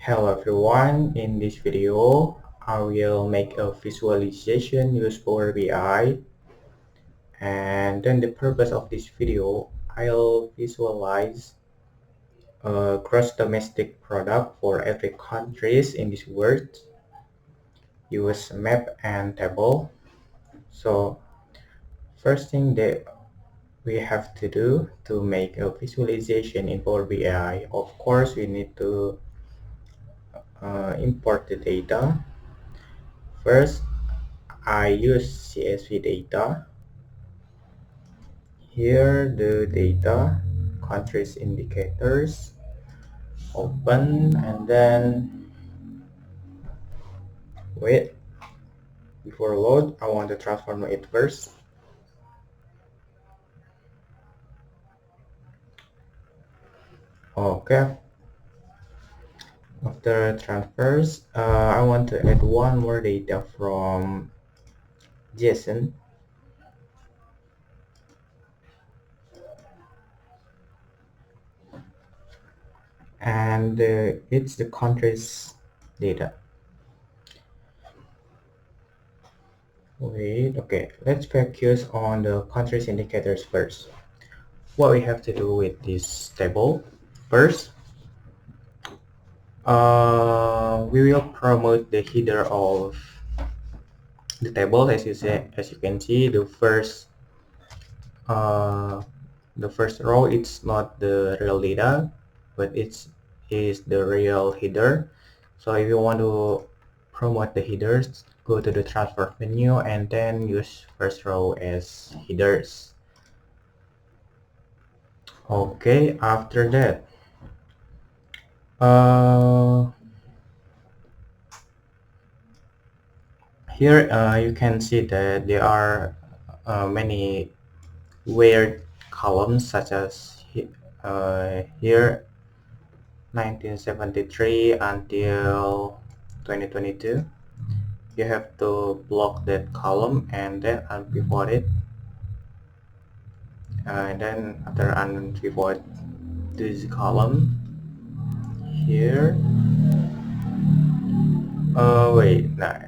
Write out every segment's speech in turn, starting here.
Hello everyone, in this video I will make a visualization using Power BI, and then the purpose of this video I'll visualize a gross domestic product for every countries in this world, use map and table. So first thing that we have to do to make a visualization in Power BI, of course we need to import the data. First I use CSV data. Here the data, countries indicators, open, and then wait, before load I want to transform it first. Okay, after transfers I want to add one more data from JSON, and it's the countries data. Wait, okay, let's focus on the countries indicators first. What we have to do with this table first, we will promote the header of the table. As you can see, uh, the first row, it's not the real data, but it's is the real header. So if you want to promote the headers, go to the transfer menu and then use first row as headers. Okay, after that, uh, here you can see that there are many weird columns, such as here 1973 until 2022. You have to block that column and then unpivot it, and then after unpivot this column here, wait, nah.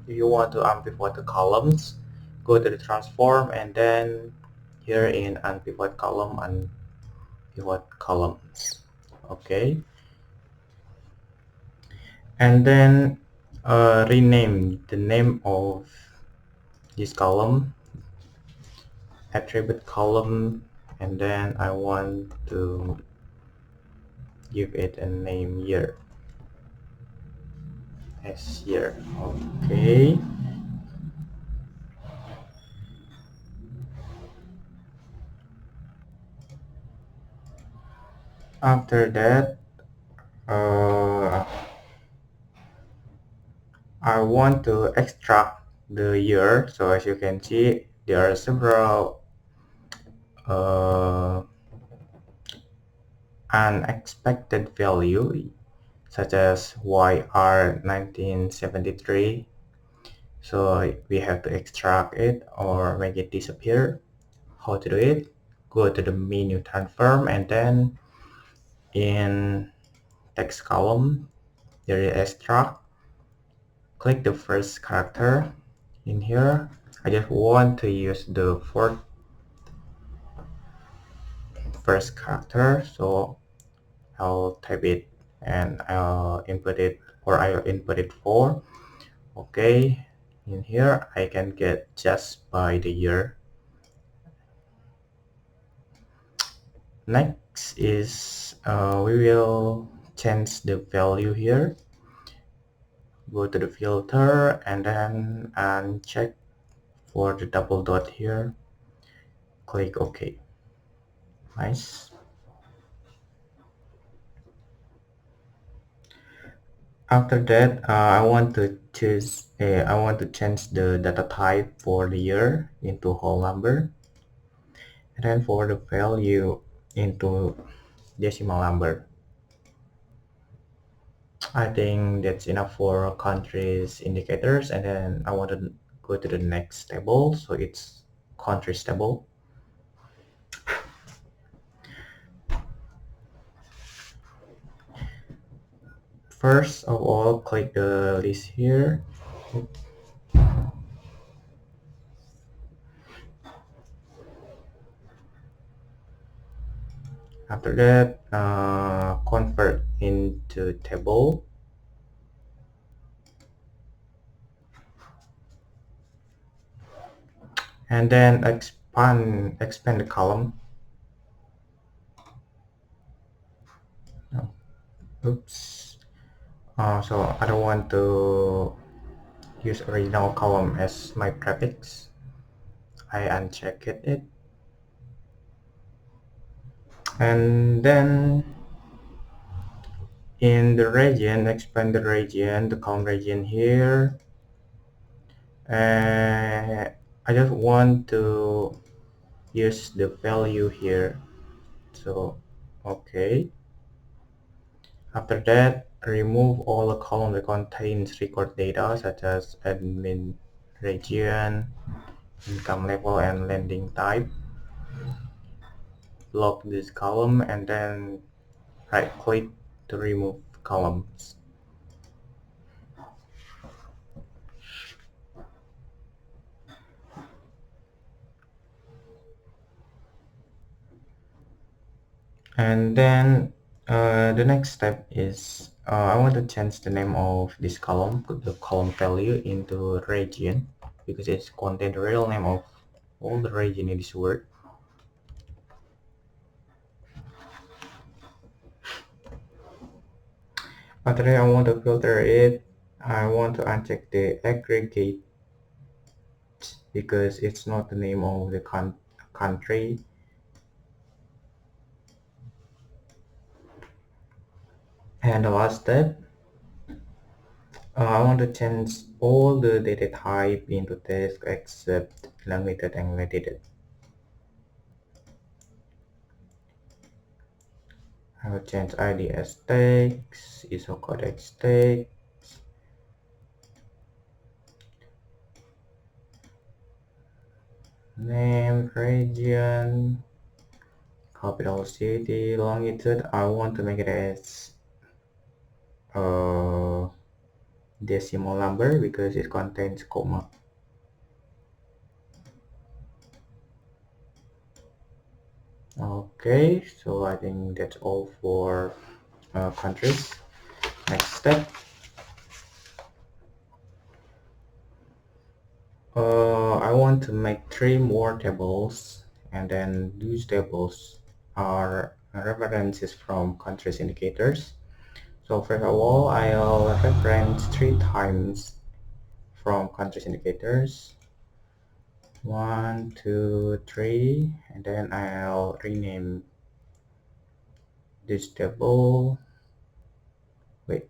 If you want to unpivot the columns, go to the transform and then here in unpivot column, unpivot columns. Okay, and then rename the name of this column, attribute column, and then I want to give it a name here as here. Okay, after that I want to extract the year. So as you can see, there are several uh, unexpected value, such as YR 1973. So we have to extract it or make it disappear. How to do it? Go to the menu transform and then in text column there is extract. Click the first character in here. I just want to use the first character, so I'll type it and I'll input it, or I'll input it for. Okay, in here I can get just by the year. Next is we will change the value here. Go to the filter and then check for the double dot here. Click OK. Nice. After that, I want to change the data type for the year into whole number, and then for the value into decimal number. I think that's enough for countries indicators, and then I want to go to the next table, so it's countries table. First of all, click the list here. After that, convert into table. And then expand the column. Oh, oops. So I don't want to use original column as my prefix. I uncheck it. And then in the region, expand the region, the column region here. I just want to use the value here. So, okay. After that, remove all the column that contains record data such as admin region, income level, and lending type. Lock this column and then right click to remove columns. And then the next step is I want to change the name of this column, put the column value into region because it's contain the real name of all the region in this word. After that, I want to filter it. I want to uncheck the aggregate because it's not the name of the country. And the last step, I want to change all the data type into text except limited and limited. I will change ID as text, ISO code as text, name, region, capital city, longitude. I want to make it as decimal number because it contains comma. Okay, so I think that's all for countries. Next step. I want to make 3 more tables, and then these tables are references from countries indicators. So first of all, I'll reference 3 times from countries indicators. 1, 2, 3, and then I'll rename this table. Wait,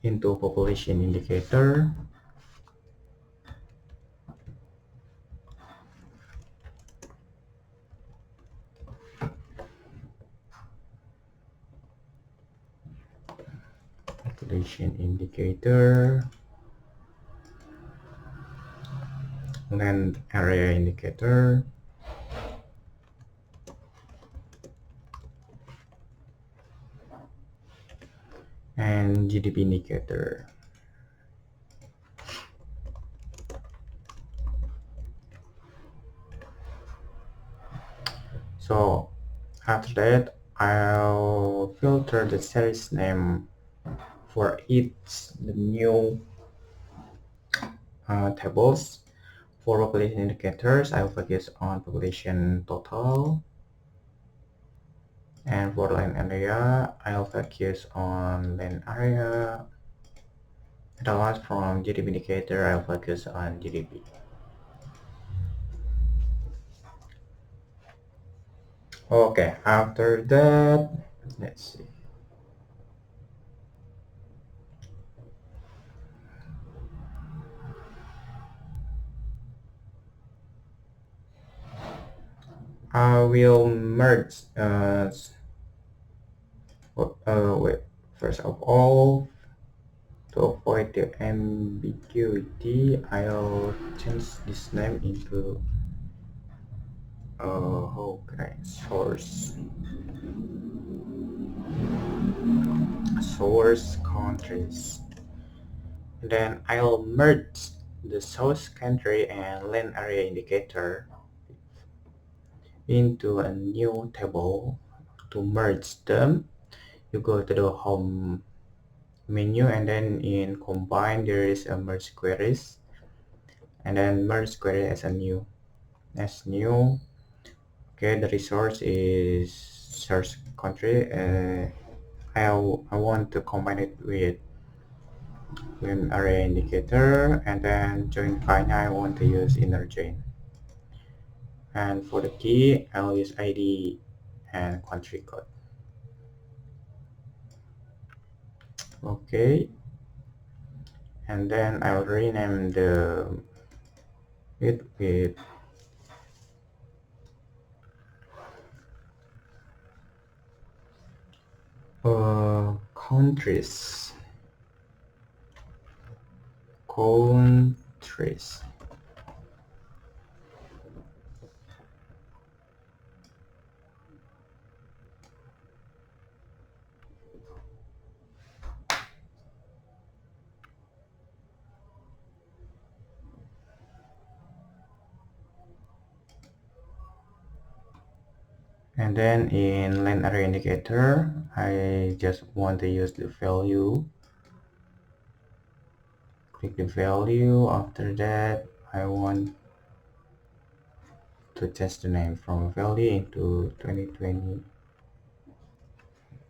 into population indicator. Population indicator. Land area indicator. And GDP indicator. So after that, I'll filter the series name for each the new tables. For population indicators, I'll focus on population total. And for land area, I'll focus on land area. And the last from GDP indicator, I'll focus on GDP. Okay, after that, let's see. I will merge wait, first of all, to avoid the ambiguity, I'll change this name into how can I source. source countries. Then I'll merge the source country and land area indicator into a new table. To merge them, you go to the home menu, and then in combine there is a merge queries, and then merge query as new. Okay, the resource is search country. I want to combine it with array indicator, and then join final I want to use inner join, and for the key I'll use ID and country code. Okay, and then I'll rename it with countries. Countries. And then in len array indicator, I just want to use the value. Click the value. After that, I want to change the name from value into 2020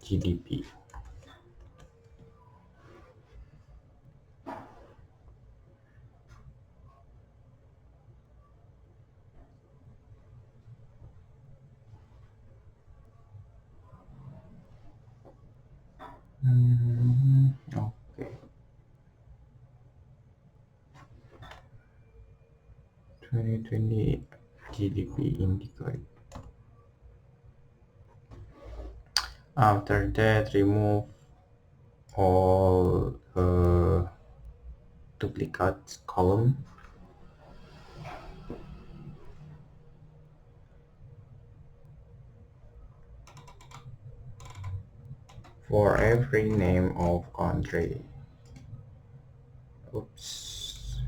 GDP. Okay, 2020 GDP indicate. After that, remove all duplicate column. For every name of country. Oops.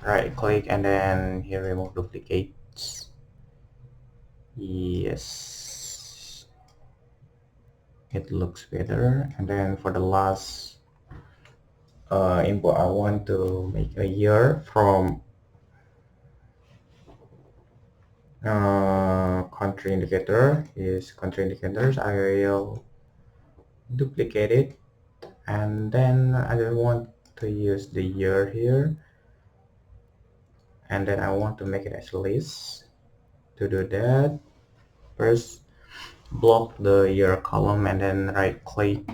Right click and then here remove duplicates. Yes, it looks better. And then for the last input, I want to make a year from country indicator. Is country indicators. I will duplicate it, and then I just want to use the year here, and then I want to make it as list. To do that, first block the year column and then right click.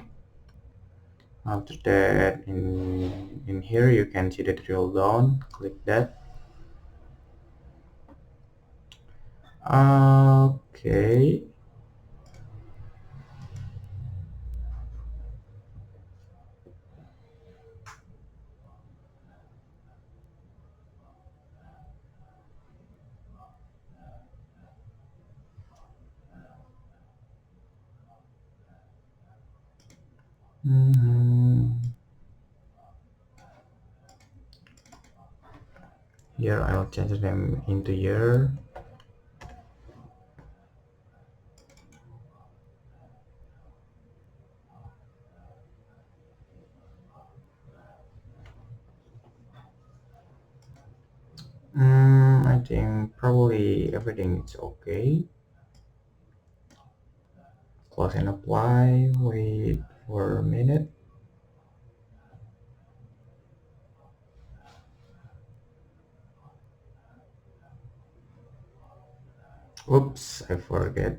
After that, in here you can see the drill down, click that. Okay, here I'll change them into year. I think probably everything is okay. Close and apply. Wait for a minute. Oops, I forget.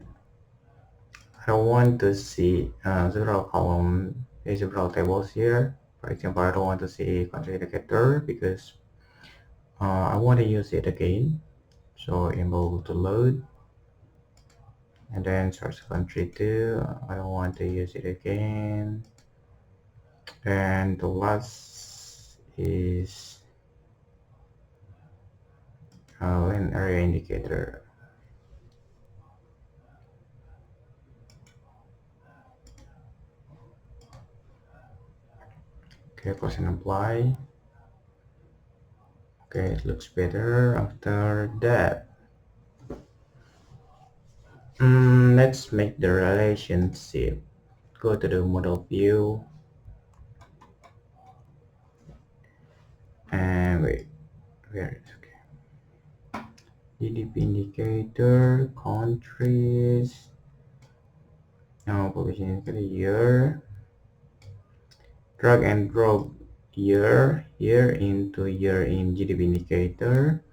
I want to see several column, several tables here. For example, I don't want to see country indicator because I want to use it again. So enable to load, and then source country too. I don't want to use it again. And the last is an area indicator. Okay, close and apply. Okay, it looks better after that. Let's make the relationship. Go to the model view and wait, where is okay? GDP indicator, countries, now population indicator, year, drag and drop year here into year in GDP indicator.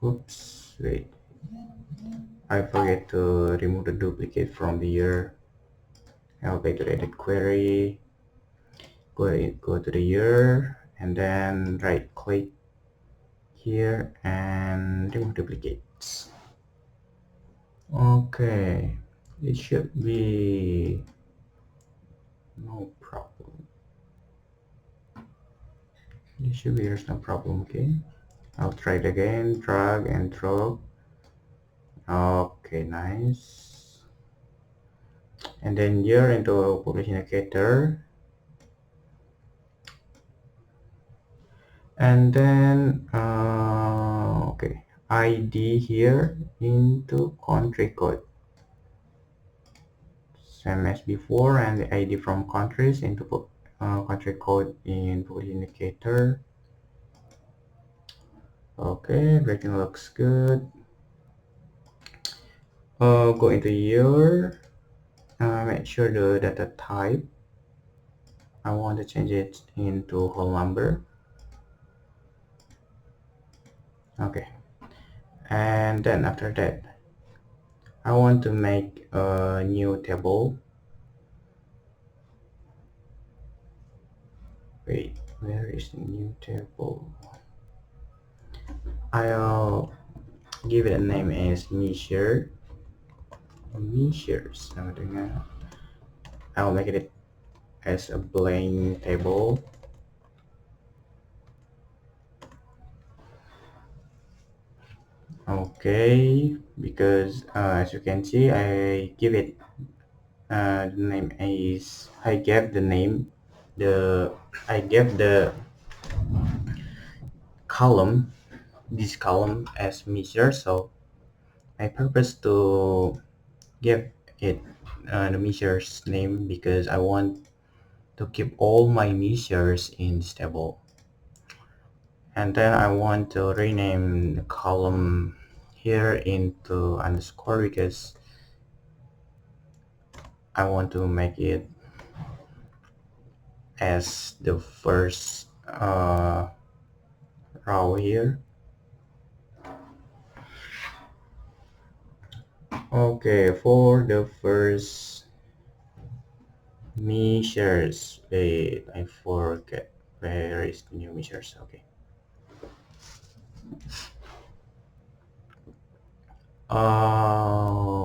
Oops, wait, I forget to remove the duplicate from the year. I'll back to the edit query, go to the year and then right click here and remove duplicates. Okay, it should be no problem. It should be there's no problem. Okay, I'll try it again, drag and drop. Okay, nice. And then here into population indicator, and then okay, ID here into country code, same as before, and the ID from countries into country code in population indicator. Okay, everything looks good. Go into your make sure the data type, I want to change it into whole number. Okay, and then after that I want to make a new table. Wait, where is the new table? I'll give it a name as measure. Measures. I'll make it as a blank table. Okay, because as you can see, I give it the name is I gave the name the I gave the column this column as measure, so I purpose to give it the measures name because I want to keep all my measures in this table. And then I want to rename the column here into underscore because I want to make it as the first row here. Okay, for the first measures, wait, I forget where is the new measures. Okay.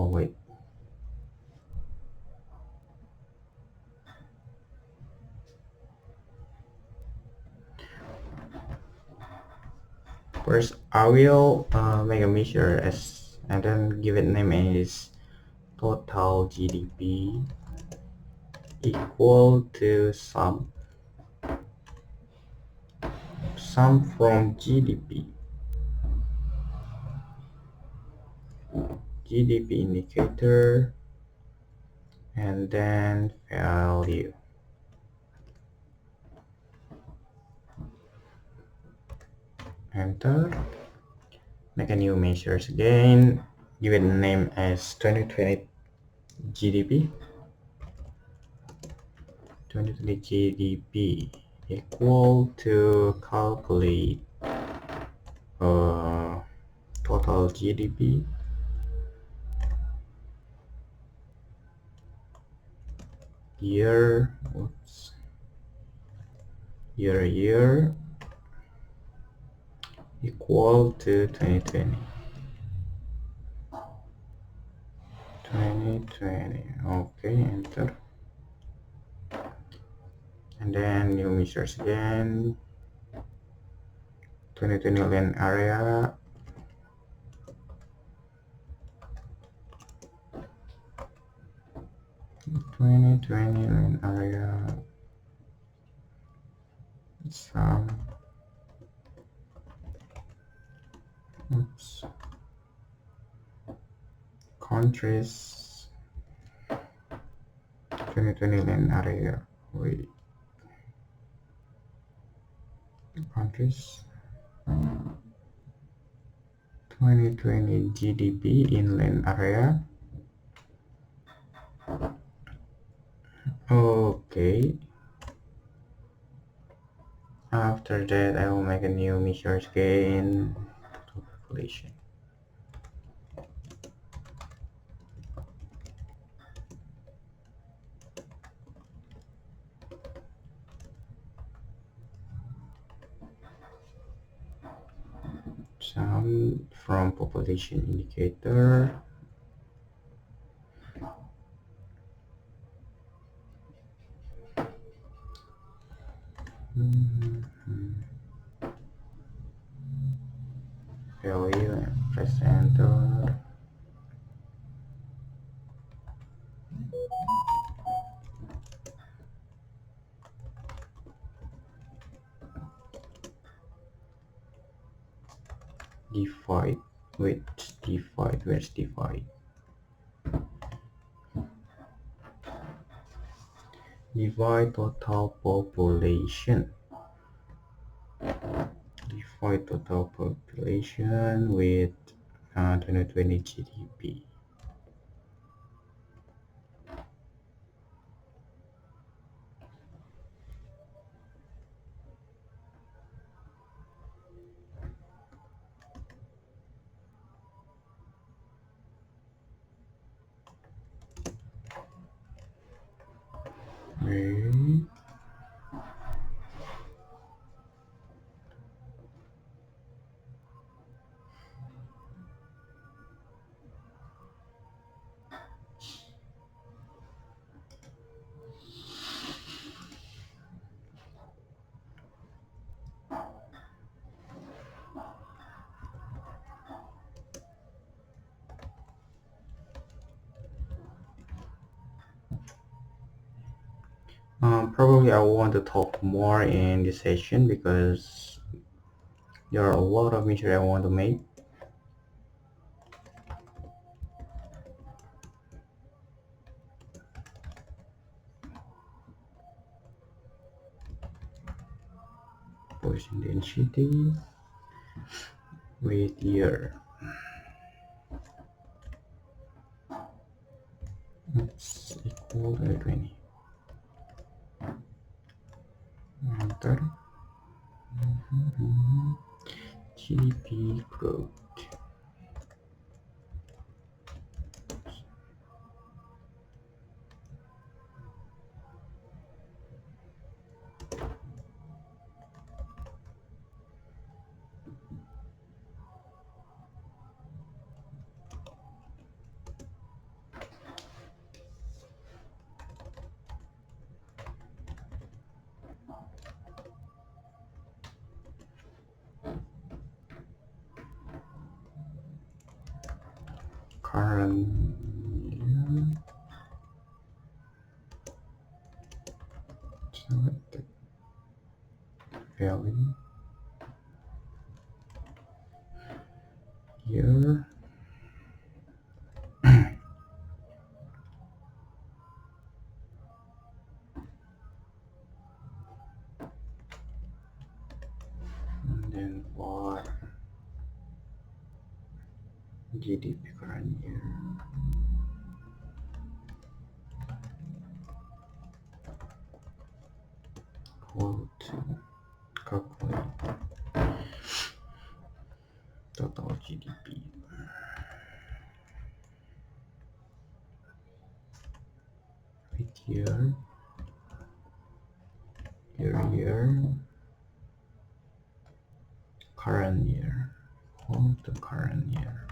Wait. First, I will make a measure as and then give it name is total GDP equal to sum from GDP indicator and then value. Enter. Make a new measures again. Give it a name as 2020 GDP. 2020 GDP equal to calculate total GDP year, oops, year equal to 2020. Okay, enter. And then new measures again. 2020 land area. 2020 land area, some oops, countries, 2020 land area, wait, countries, 2020 GDP in land area. Okay, after that I will make a new measure again, total population. Some from population indicator. Value and press enter. Divide. Where's divide? Divide total population. Divide total population with 2020 GDP. Okay. Probably I want to talk more in this session because there are a lot of measures I want to make. Population density with year. It's equal to 20. Enter. GDP growth. Current year. Selected value. Year. And then for GDP current year. Equal to calculate total GDP. With year. Year. Current year. Equal to current year.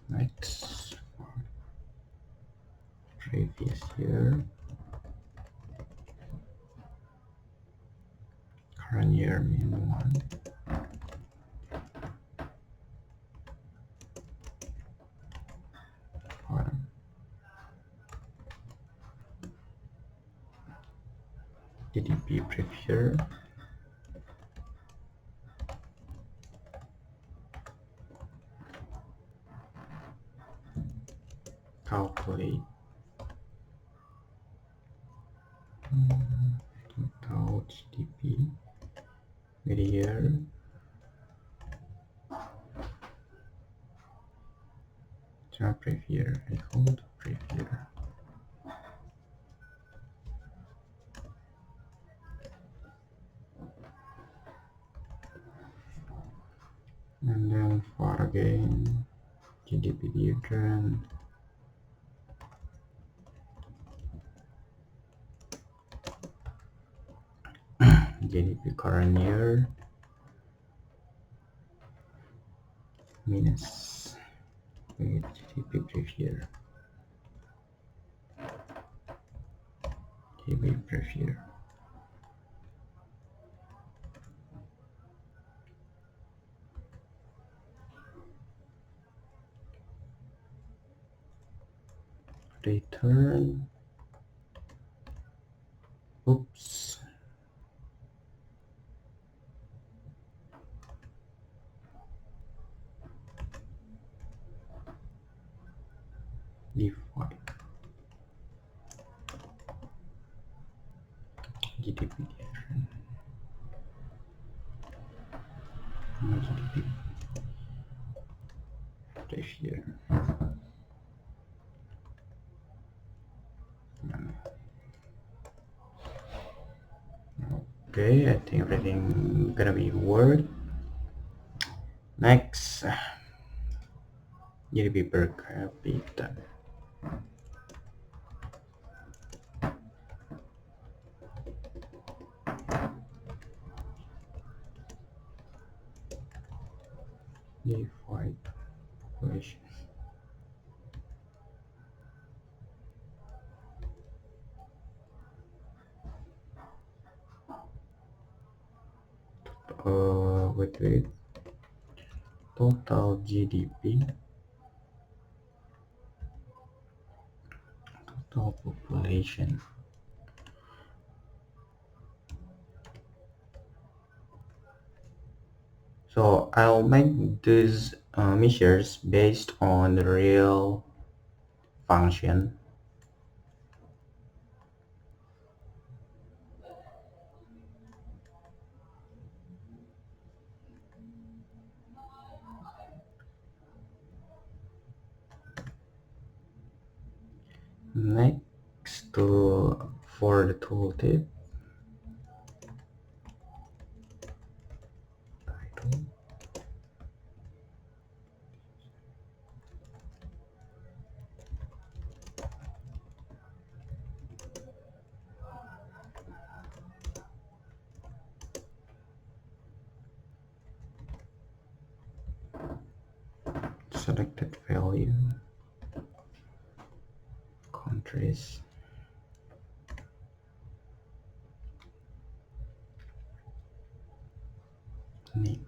Next, previous year, current year min 1, GDP prepare, calculate total GDP with year, prepare equal to prepare, and then for again GDP diagram, GDP current year minus with GDP prepare, GDP prepare. Return, oops, divide GDP diagram, GDP prepare. Okay, I think everything gonna be work. Next, GDP per capita. Divide population. Wait. Total GDP, total population. So I'll make these measures based on the real function. Next, for the tooltip, title, selected value, countries, name.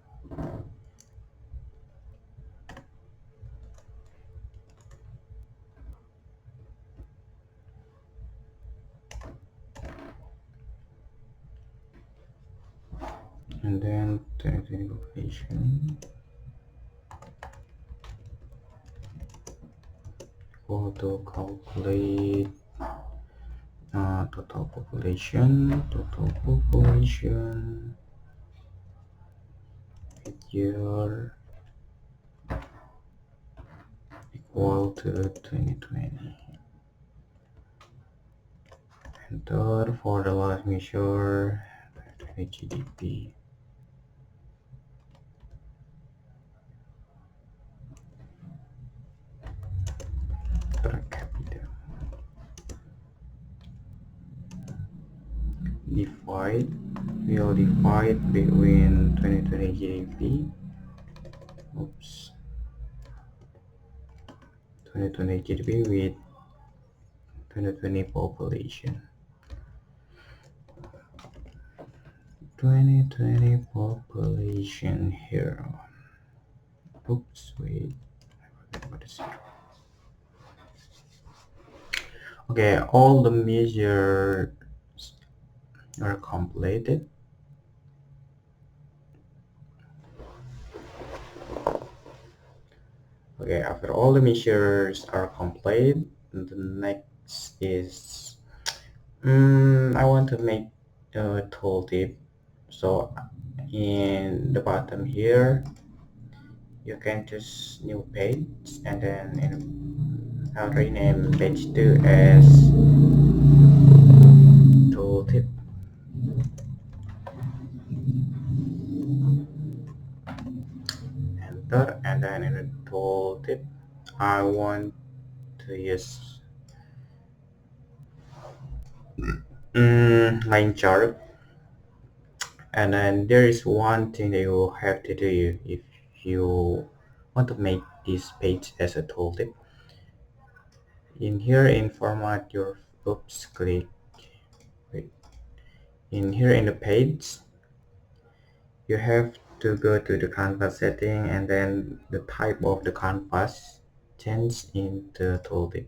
And then 2020 population equal to calculate total population year equal to 2020. Enter for the last measure 2020 GDP. Per capita. We'll divide between 2020 GDP. Oops. 2020 GDP with 2020 population. 2020 population here. Oops, wait. What is it? Okay, all the measures are completed. Okay, after all the measures are complete, the next is I want to make a tooltip. So in the bottom here, you can choose new page, and then I'll rename page 2 as tooltip. Enter, and then in the tooltip, I want to use line chart. And then there is one thing that you have to do if you want to make this page as a tooltip. In here, in format your oops click wait, in here in the page, you have to go to the canvas setting, and then the type of the canvas change into tooltip.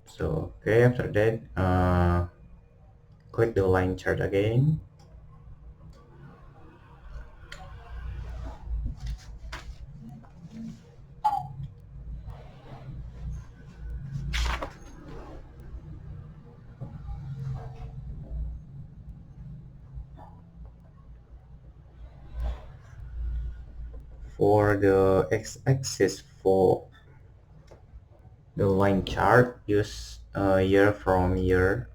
So okay, after that click the line chart again. For the x-axis for the line chart, use year from year,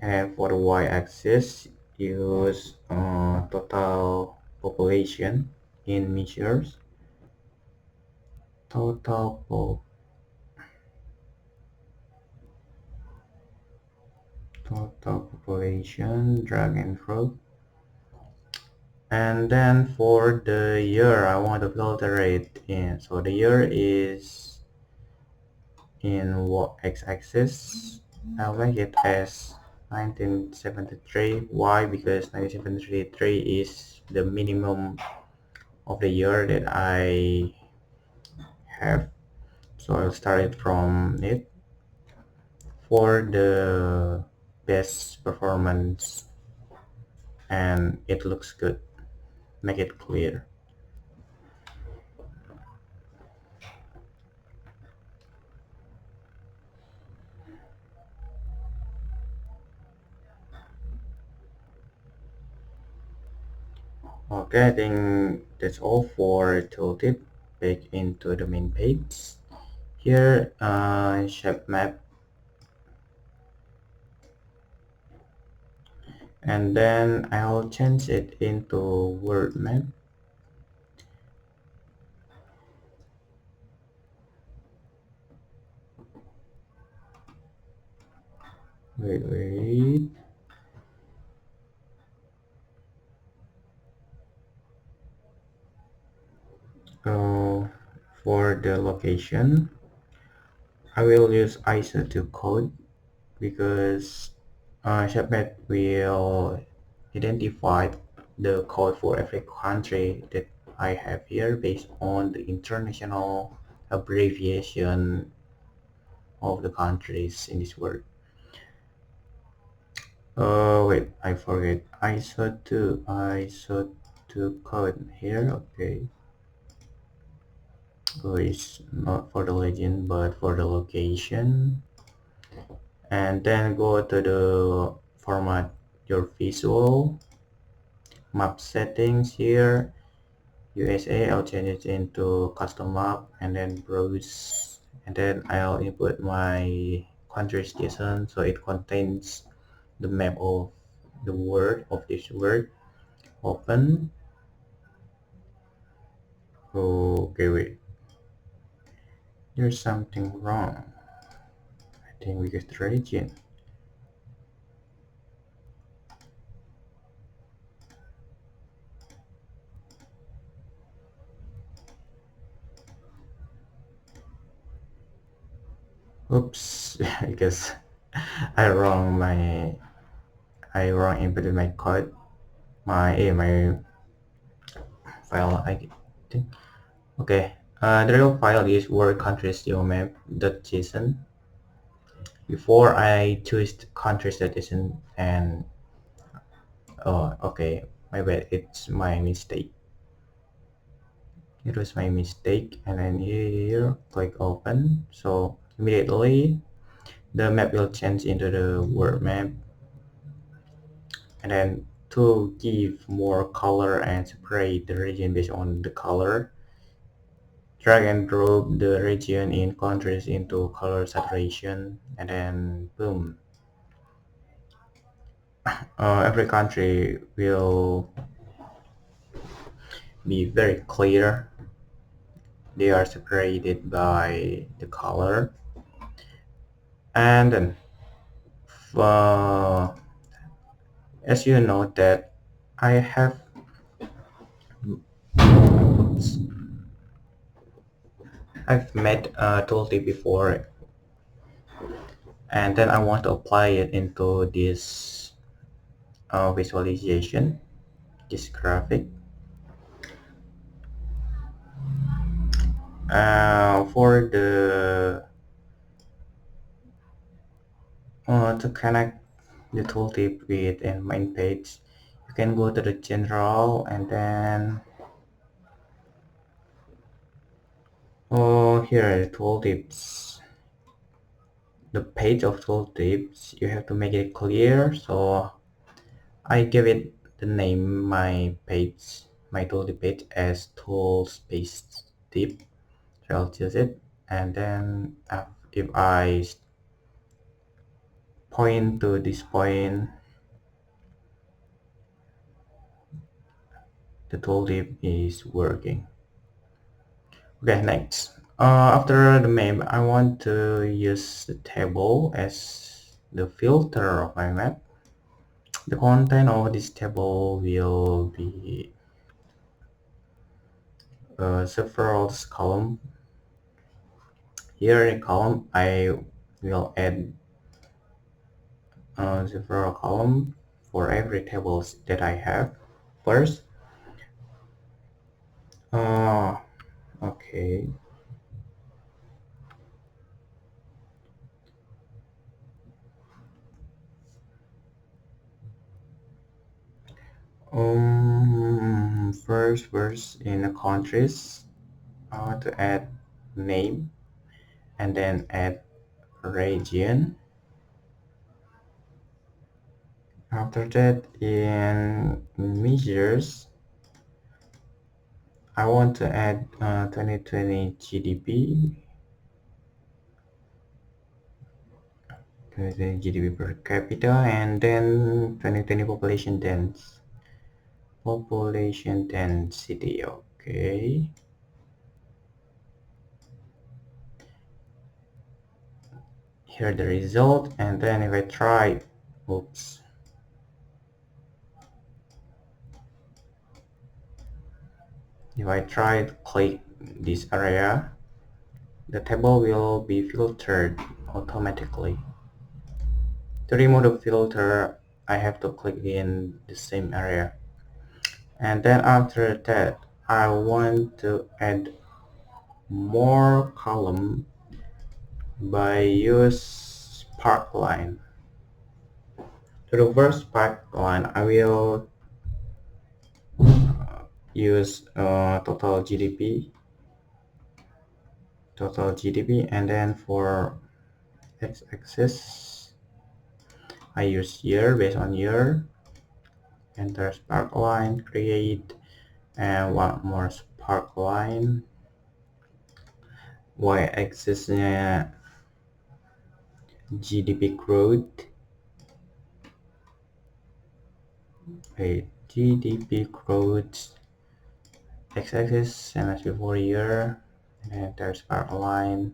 and for the y-axis use total population in measures. Total population, drag and drop. And then for the year, I want to filter it in. So the year is in what x-axis. I'll make it as 1973. Why? Because 1973 is the minimum of the year that I have. So I'll start it from it. For the best performance and it looks good, make it clear. Okay, I think that's all for tooltip. Back into the main page. Here, shape map, and then I'll change it into word map. Wait. Uh, for the location, I will use ISO to code because ShopMap will identify the code for every country that I have here based on the international abbreviation of the countries in this world. Oh wait, I forget. ISO to code here. Okay. So it's not for the legend but for the location. And then go to the format your visual map settings here. USA, I'll change it into custom map, and then browse, and then I'll input my country station so it contains the map of the word of this word. Open. Okay, wait, there's something wrong. I think we get the region. Oops. Because I wrong my I wrong inputted my code, my file, I think. Okay, the real file is word country map.json. before I choose the country citizen. And oh, okay, my bad, it's my mistake. It was my mistake. And then here click open, so immediately the map will change into the world map. And then to give more color and separate the region based on the color, drag and drop the region in countries into color saturation, and then boom, every country will be very clear. They are separated by the color. And then uh, as you know that I have I've made a tooltip before, and then I want to apply it into this visualization, this graphic. For the to connect the tooltip with a main page, you can go to the general, and then here are the tooltips. The page of tooltips, you have to make it clear, so I give it the name, my page, my tooltip page, as tool space tip. So I'll choose it, and then if I point to this point, the tooltip is working. Okay, next. After the map, I want to use the table as the filter of my map. The content of this table will be several columns. Here in column, I will add several columns for every tables that I have. First, uh, okay. First in the countries, I want to add name, and then add region. After that, in measures, I want to add 2020 GDP, 2020 GDP per capita, and then 2020 population density. Okay. Here the result, and then if I try, oops. If I try to click this area, the table will be filtered automatically. To remove the filter, I have to click in the same area. And then after that, I want to add more column by use spark line. To reverse spark line, I will use total GDP, and then for x-axis I use year, based on year. Enter spark line, create, and one more spark line. Y-axis GDP growth. GDP growth. X-axis same as before year, and there's spark line.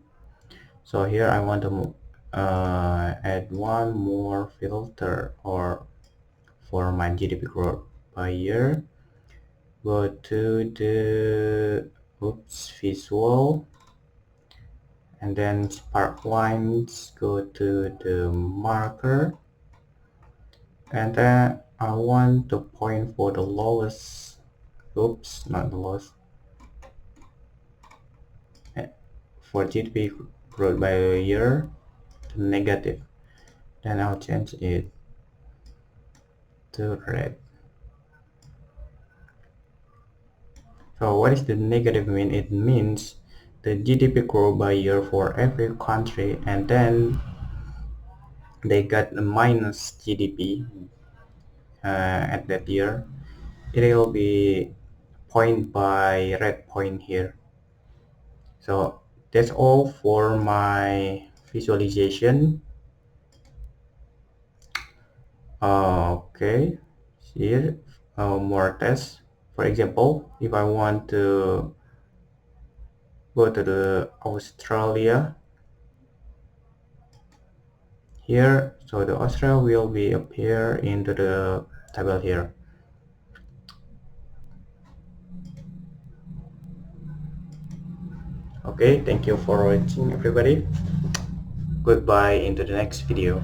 So here I want to add one more filter or for my GDP growth by year. Go to the visual, and then spark lines, go to the marker, and then I want to point for the lowest, not the lowest, for GDP growth by year. negative, then I'll change it to red. So what is the negative mean? It means the GDP grow by year for every country, and then they got a minus GDP at that year. It will be point by red point here. So that's all for my visualization. Okay, here more tests. For example, if I want to go to the Australia here, so the Australia will be appear into the table here. Okay, thank you for watching everybody. Goodbye into the next video.